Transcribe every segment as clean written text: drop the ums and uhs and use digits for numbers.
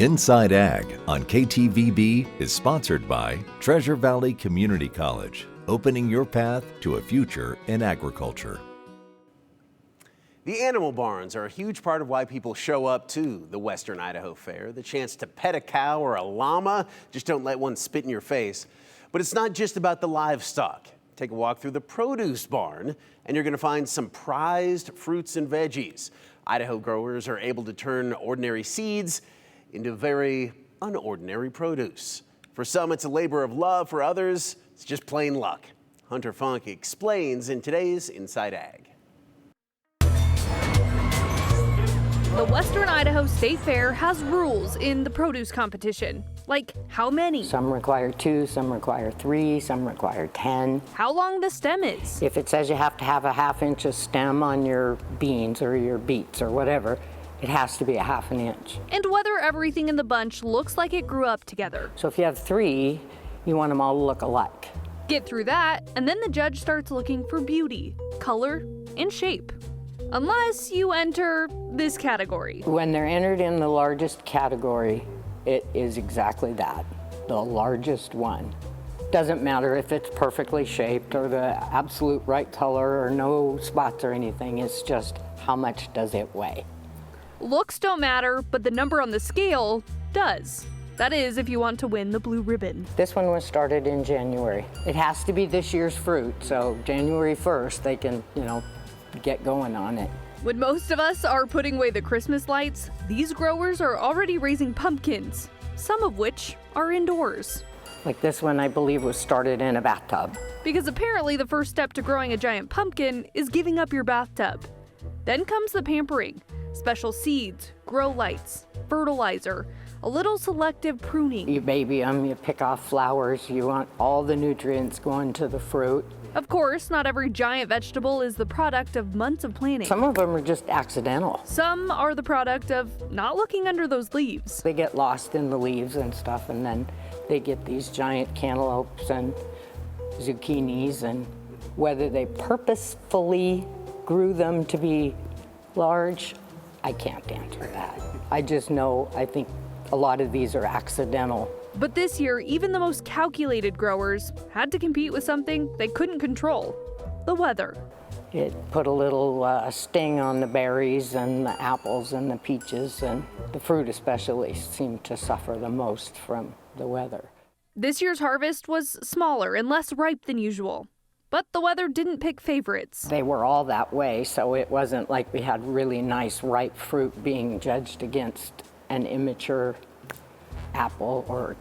Inside Ag on KTVB is sponsored by Treasure Valley Community College, opening your path to a future in agriculture. The animal barns are a huge part of why people show up to the Western Idaho Fair. The chance to pet a cow or a llama, just don't let one spit in your face. But it's not just about the livestock. Take a walk through the produce barn and you're going to find some prized fruits and veggies. Idaho growers are able to turn ordinary seeds into very unordinary produce. For some, it's a labor of love. For others, it's just plain luck. Hunter Funk explains in today's Inside Ag. The Western Idaho State Fair has rules in the produce competition. Like how many? Some require 2, some require 3, some require 10. How long the stem is? If it says you have to have a 1/2 inch of stem on your beans or your beets or whatever, it has to be a 1/2 inch. And whether everything in the bunch looks like it grew up together. So if you have 3, you want them all to look alike. Get through that, and then the judge starts looking for beauty, color, and shape. Unless you enter this category. When they're entered in the largest category, it is exactly that, the largest one. Doesn't matter if it's perfectly shaped or the absolute right color or no spots or anything, it's just how much does it weigh. Looks don't matter, but the number on the scale does. That is, if you want to win the blue ribbon. This one was started in January. It has to be this year's fruit, so January 1st they can, get going on it. When most of us are putting away the Christmas lights, these growers are already raising pumpkins, some of which are indoors. Like this one, I believe, was started in a bathtub. Because apparently the first step to growing a giant pumpkin is giving up your bathtub. Then comes the pampering. Special seeds, grow lights, fertilizer, a little selective pruning. You baby them, you pick off flowers, you want all the nutrients going to the fruit. Of course, not every giant vegetable is the product of months of planting. Some of them are just accidental. Some are the product of not looking under those leaves. They get lost in the leaves and stuff, and then they get these giant cantaloupes and zucchinis, and whether they purposefully grew them to be large, I can't answer that. I just know I think a lot of these are accidental. But this year, even the most calculated growers had to compete with something they couldn't control: the weather. It put a little sting on the berries and the apples and the peaches, and the fruit especially seemed to suffer the most from the weather. This year's harvest was smaller and less ripe than usual. But the weather didn't pick favorites. They were all that way, so it wasn't like we had really nice ripe fruit being judged against an immature apple or.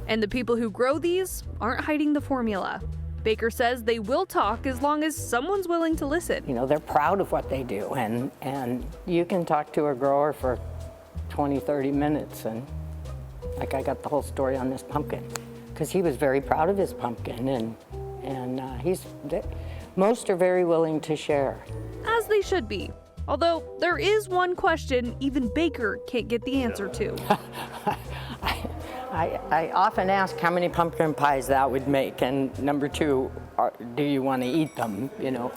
And the people who grow these aren't hiding the formula. Baker says they will talk as long as someone's willing to listen. They're proud of what they do, and you can talk to a grower for 20, 30 minutes, and like I got the whole story on this pumpkin, because he was very proud of his pumpkin, and most are very willing to share. As they should be. Although there is one question even Baker can't get the answer to. I often ask how many pumpkin pies that would make, and number 2, do you want to eat them?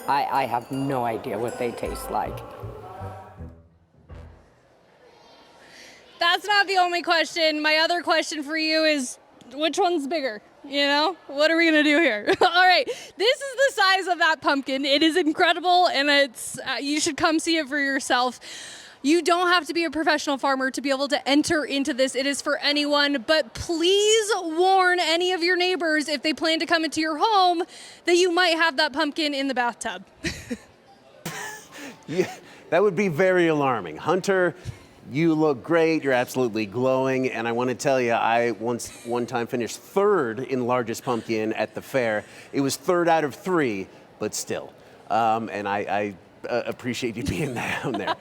I have no idea what they taste like. That's not the only question. My other question for you is, which one's bigger? What are we gonna do here? All right, this is the size of that pumpkin. It is incredible, and it's you should come see it for yourself. You don't have to be a professional farmer to be able to enter into this. It is for anyone, but please warn any of your neighbors if they plan to come into your home that you might have that pumpkin in the bathtub. Yeah, that would be very alarming. Hunter, you look great. You're absolutely glowing. And I want to tell you, I one time finished 3rd in largest pumpkin at the fair. It was 3rd out of 3, but still. And I appreciate you being down there.